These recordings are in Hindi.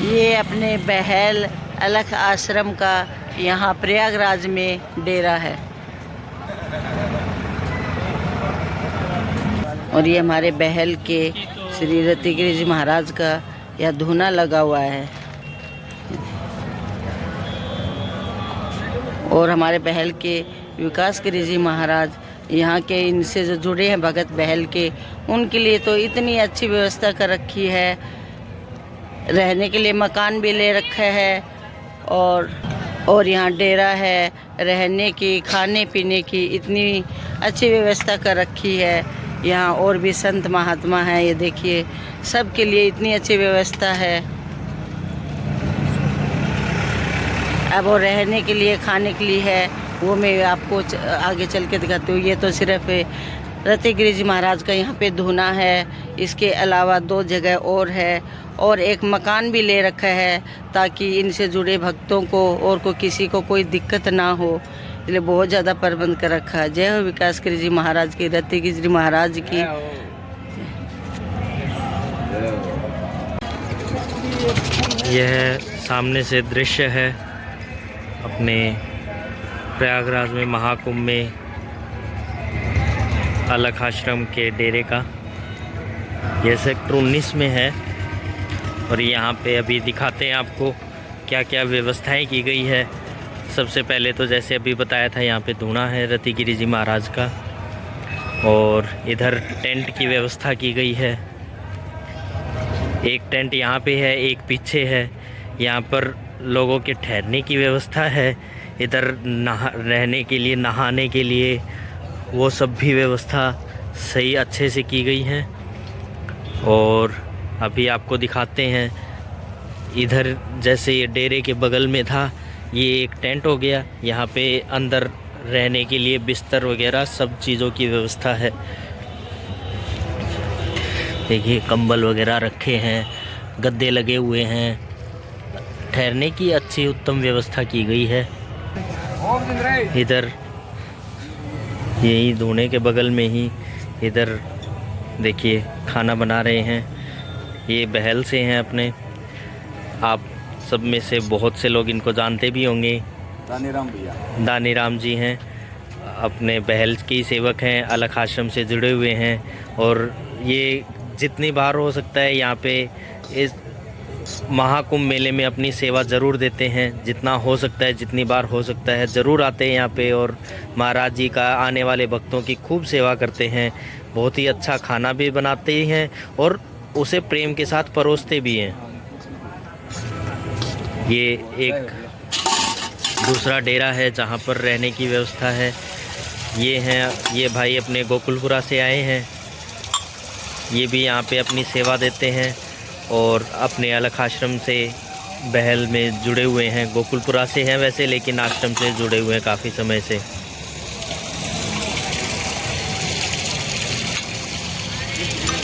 ये अपने बहल अलख आश्रम का यहाँ प्रयागराज में डेरा है। और ये हमारे बहल के श्री रत्नगिरी जी महाराज का यह धूना लगा हुआ है। और हमारे बहल के विकास गिरी जी महाराज यहाँ के इनसे जो जुड़े हैं भगत बहल के, उनके लिए तो इतनी अच्छी व्यवस्था कर रखी है। रहने के लिए मकान भी ले रखा है और यहाँ डेरा है, रहने की खाने पीने की इतनी अच्छी व्यवस्था कर रखी है। यहाँ और भी संत महात्मा हैं, ये देखिए सबके लिए इतनी अच्छी व्यवस्था है। अब वो रहने के लिए खाने के लिए है, वो मैं आपको आगे चल के दिखाती हूँ। ये तो सिर्फ रत्नगिरी जी महाराज का यहाँ पे धूना है। इसके अलावा 2 जगह और है और एक मकान भी ले रखा है ताकि इनसे जुड़े भक्तों को और को किसी को कोई दिक्कत ना हो, इसलिए बहुत ज़्यादा प्रबंध कर रखा है। जय हो विकास गिरी जी महाराज की, रत्नगिरी जी महाराज की। यह सामने से दृश्य है अपने प्रयागराज में महाकुंभ में अलख आश्रम के डेरे का। यह सेक्टर 19 में है और यहाँ पे अभी दिखाते हैं आपको क्या क्या व्यवस्थाएं की गई है। सबसे पहले तो जैसे अभी बताया था, यहाँ पे धूना है रत्नगिरी जी महाराज का और इधर टेंट की व्यवस्था की गई है। एक टेंट यहाँ पे है, एक पीछे है। यहाँ पर लोगों के ठहरने की व्यवस्था है। इधर रहने के लिए, नहाने के लिए, वो सब भी व्यवस्था सही अच्छे से की गई है। और अभी आपको दिखाते हैं इधर, जैसे ये डेरे के बगल में था, ये एक टेंट हो गया। यहाँ पे अंदर रहने के लिए बिस्तर वगैरह सब चीज़ों की व्यवस्था है। देखिए कंबल वगैरह रखे हैं, गद्दे लगे हुए हैं, ठहरने की अच्छी उत्तम व्यवस्था की गई है। इधर यही धूने के बगल में ही इधर देखिए खाना बना रहे हैं। ये बहल से हैं अपने, आप सब में से बहुत से लोग इनको जानते भी होंगे। दानीराम भैया, दानीराम जी हैं, अपने बहल की सेवक हैं, अलख आश्रम से जुड़े हुए हैं। और ये जितनी बार हो सकता है यहाँ पे इस महाकुंभ मेले में अपनी सेवा ज़रूर देते हैं। जितना हो सकता है, जितनी बार हो सकता है, ज़रूर आते हैं यहाँ पे और महाराज जी का आने वाले भक्तों की खूब सेवा करते हैं। बहुत ही अच्छा खाना भी बनाते हैं और उसे प्रेम के साथ परोसते भी हैं। ये एक दूसरा डेरा है जहाँ पर रहने की व्यवस्था है। ये भाई अपने गोकुलपुरा से आए हैं, ये भी यहाँ पे अपनी सेवा देते हैं और अपने अलख आश्रम से बहल में जुड़े हुए हैं। गोकुलपुरा से हैं वैसे, लेकिन आश्रम से जुड़े हुए हैं काफ़ी समय से।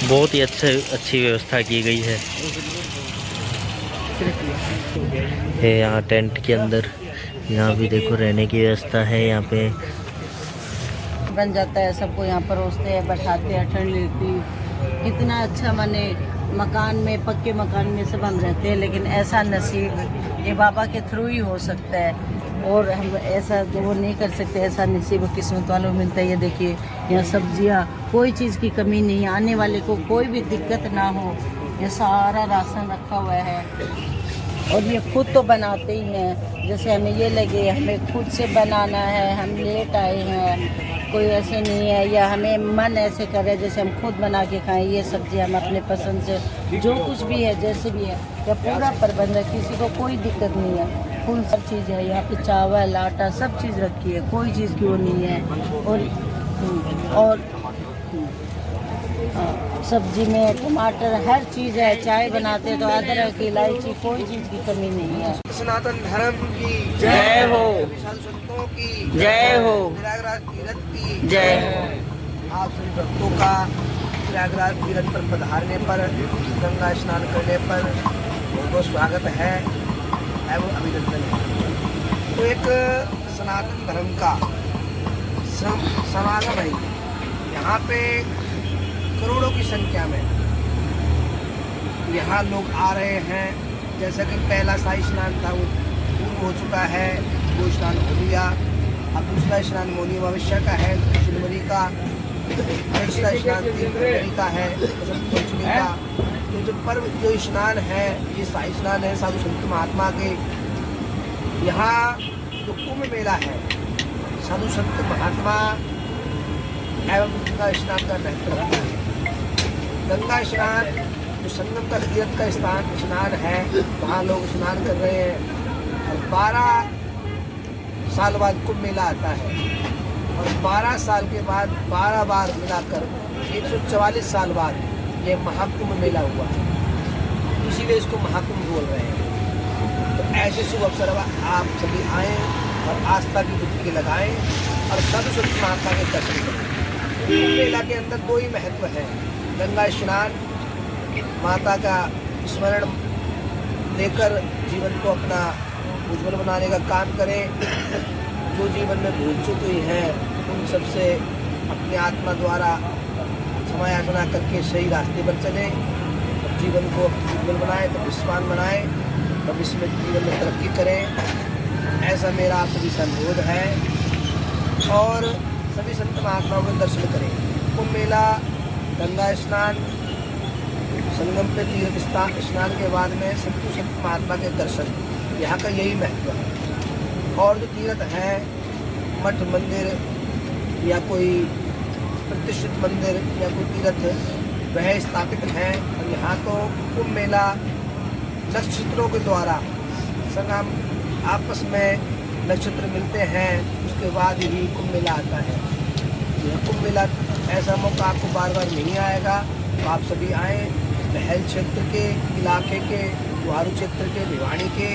बहुत ही अच्छी व्यवस्था की गई है। यहाँ टेंट के अंदर, यहाँ भी देखो रहने की व्यवस्था है। यहाँ पे बन जाता है, सबको यहाँ परोसते हैं, बैठाते हैं, ठंड लेती। कितना अच्छा माने मकान में, पक्के मकान में सब हम रहते हैं, लेकिन ऐसा नसीब ये बाबा के थ्रू ही हो सकता है। और हम ऐसा वो नहीं कर सकते, ऐसा नसीब किस्मत वालों को मिलता है। ये देखिए यहाँ सब्जियाँ, कोई चीज़ की कमी नहीं, आने वाले को कोई भी दिक्कत ना हो। ये सारा राशन रखा हुआ है और ये खुद तो बनाते ही हैं। जैसे हमें ये लगे हमें खुद से बनाना है, हम लेट आए हैं, कोई ऐसे नहीं है, या हमें मन ऐसे करे जैसे हम खुद बना के खाएं। ये सब्जी हम अपने पसंद से जो कुछ भी है, जैसे भी है, या पूरा प्रबंध है, किसी को कोई दिक्कत नहीं है। फुल सब चीज़ है यहाँ पे, चावल आटा सब चीज़ रखी है, कोई चीज़ की वो नहीं है। और सब्जी में टमाटर हर चीज़ है, चाय बनाते तो अदरक इलायची, कोई चीज़ की कमी नहीं है। सनातन धर्म की जय हो, संतों की जय हो, प्रयागराज तीर्थ की जय हो। आप सभी भक्तों का प्रयागराज तीर्थ पर पधारने पर, गंगा स्नान करने पर बहुत स्वागत है एवं अभिनंदन है। तो एक सनातन धर्म का समागम है। यहाँ पे करोड़ों की संख्या में यहाँ लोग आ रहे हैं जैसा कि पहला शाही स्नान था वो पूर्ण हो चुका है, वो स्नान हो लिया। अब दूसरा स्नान मौनी अमावस्या का है, 3 जनवरी का। तीसरा स्नान 3 फरवरी का है, बसंत पंचमी का। तो जो पर्व जो स्नान है ये शाही स्नान है साधु संत महात्मा के। यहाँ जो कुंभ मेला है साधु संत महात्मा एवं गंगा स्नान का महत्व रखता है। गंगा स्नान जो संगम का तीर्थ का स्नान है, वहाँ लोग स्नान कर रहे हैं। और 12 साल बाद कुंभ मेला आता है और 12 साल के बाद 12 बार मिलाकर 144 साल बाद ये महाकुंभ मेला हुआ है, इसीलिए इसको महाकुंभ बोल रहे हैं। तो ऐसे शुभ अवसर आप सभी आएँ और आस्था की डुबकी लगाएं और साधु संत महात्मा के दर्शन करें। कुंभ मेला के अंदर 2 ही महत्व है, गंगा स्नान, माता का स्मरण लेकर जीवन को अपना उज्जवल बनाने का काम करें। जो जीवन में भूल चुकी हैं उन सबसे अपनी आत्मा द्वारा क्षमा याचना करके सही रास्ते पर चलें, जीवन को उज्जवल बनाएं, तो विश्वान बनाएं, भविष्य में जीवन में तरक्की करें। ऐसा मेरा आप सभी से अनुरोध है और सभी संत महात्माओं के दर्शन करें। कुंभ मेला, गंगा स्नान, संगम पे तीर्थ स्नान के बाद में साधु संत महात्मा के दर्शन, यहाँ का यही महत्व है। और जो तीर्थ है मठ मंदिर या कोई प्रतिष्ठित मंदिर या कोई तीर्थ वह स्थापित हैं, और यहाँ तो कुंभ मेला नक्षत्रों के द्वारा संगम आपस में नक्षत्र मिलते हैं, उसके बाद ही कुंभ मेला आता है। यह कुंभ मेला ऐसा मौका आपको बार बार नहीं आएगा, तो आप सभी आएँ। महल क्षेत्र के इलाके के, गुहारू क्षेत्र के, भिवाड़ी के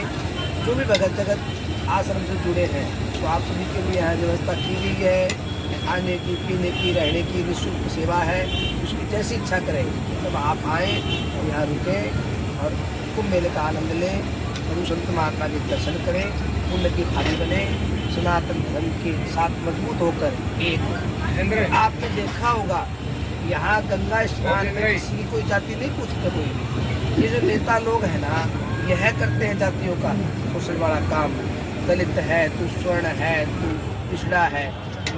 जो भी भगत जगत आश्रम से जुड़े हैं, तो आप सभी के लिए यहाँ व्यवस्था की गई है। खाने की, पीने की, रहने की निःशुल्क सेवा है, उसकी जैसी इच्छा करें तब आप आएँ और यहाँ रुकें और कुंभ मेले का आनंद लें, साधु संत महात्मा के दर्शन करें, पुण्य की भागी बने, सनातन धर्म के साथ मजबूत होकर एक। आपने देखा होगा यहाँ गंगा स्नान में किसी की कोई जाति नहीं पूछते कोई भी। ये जो नेता लोग हैं ना, यह करते हैं जातियों का सबसे बड़ा काम। दलित है, तू स्वर्ण है, तू पिछड़ा है,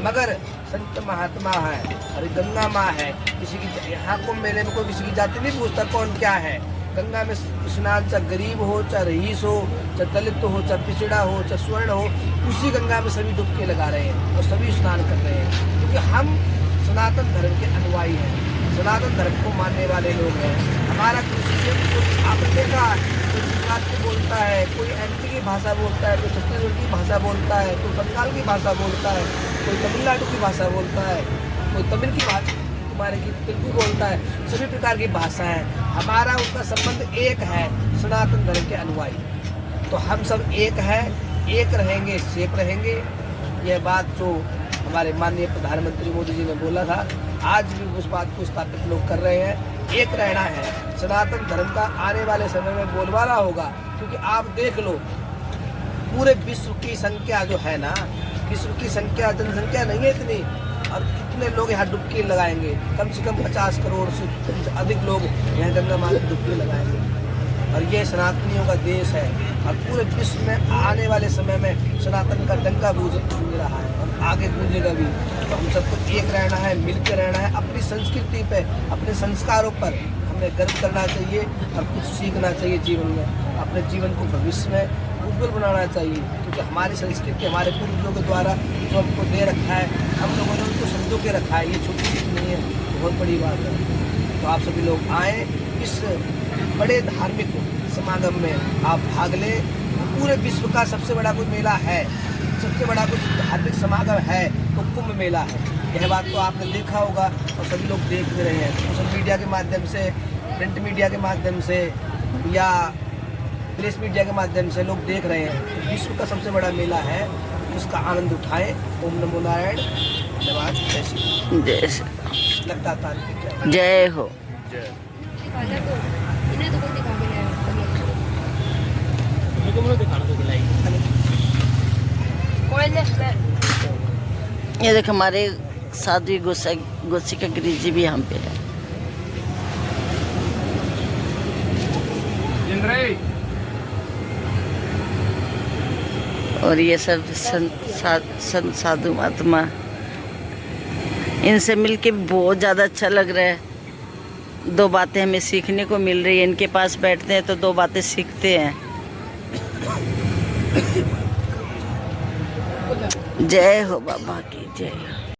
मगर संत महात्मा है और गंगा माँ है, किसी की यहाँ कुंभ मेले में कोई किसी की जाति नहीं पूछता कौन क्या है। गंगा में स्नान चाहे गरीब हो, चाहे रईस हो, चाहे दलित हो, चाहे पिछड़ा हो, चाहे स्वर्ण हो, उसी गंगा में सभी डुबकी लगा रहे हैं और सभी स्नान कर रहे हैं, क्योंकि हम सनातन धर्म के अनुयायी हैं, सनातन धर्म को मानने वाले लोग हैं। हमारा कृषि आपने देखा, कोई गुजरात की बोलता है, कोई एमपी की भाषा बोलता है, कोई छत्तीसगढ़ की भाषा बोलता है, कोई बंगाल की भाषा बोलता है, कोई तमिलनाडु की भाषा बोलता है, कोई तमिल की भाषा, तुम्हारे की तेलुगु बोलता है, सभी प्रकार की भाषा है। हमारा उसका संबंध एक है, सनातन धर्म के अनुयायी। तो हम सब एक है, एक रहेंगे, सेफ रहेंगे। यह बात जो हमारे माननीय प्रधानमंत्री मोदी जी ने बोला था, आज भी उस बात को स्थापित लोग कर रहे हैं। एक रहना है, सनातन धर्म का आने वाले समय में बोलबाला होगा, क्योंकि आप देख लो पूरे विश्व की संख्या जो है ना, विश्व की संख्या, जनसंख्या नहीं है इतनी, और कितने लोग यहाँ डुबकी लगाएंगे, कम से कम 50 करोड़ से अधिक लोग यहाँ गंगा माँ में डुबकी लगाएंगे। और ये सनातनियों का देश है और पूरे विश्व में आने वाले समय में सनातन का डंका गूंज रहा है और आगे गूंजेगा भी। तो हम सबको एक रहना है, मिलकर रहना है, अपनी संस्कृति पे, अपने संस्कारों पर हमें गर्व करना चाहिए और कुछ सीखना चाहिए जीवन में, अपने जीवन को भविष्य में उज्जवल बनाना चाहिए, क्योंकि हमारी संस्कृति हमारे पूर्वजों के द्वारा जो हमको दे रखा है, हम लोगों ने उनको समझो के रखा है। ये छोटी चीज़ नहीं है, बहुत बड़ी बात है। तो आप सभी लोग आएँ, इस बड़े धार्मिक समागम में आप भाग लें। पूरे विश्व का सबसे बड़ा कोई मेला है, सबसे बड़ा कुछ धार्मिक समागम है तो कुंभ मेला है। यह बात तो आपने देखा होगा और सभी लोग देख भी रहे हैं, सोशल मीडिया के माध्यम से, प्रिंट मीडिया के माध्यम से या प्रेस मीडिया के माध्यम से लोग देख रहे हैं। विश्व का सबसे बड़ा मेला है, उसका आनंद उठाएं। ओम नमो नारायण। धन्यवाद। जय श्री लगता तांत्रिक जय हो। ये देख हमारे साध्वी गोसिका गिरी जी भी यहाँ पे है। और ये सब संत साधु महात्मा, इनसे मिलके बहुत ज़्यादा अच्छा लग रहा है। 2 बातें हमें सीखने को मिल रही है। इनके पास बैठते हैं तो 2 बातें सीखते हैं। जय हो बाबा की जय हो।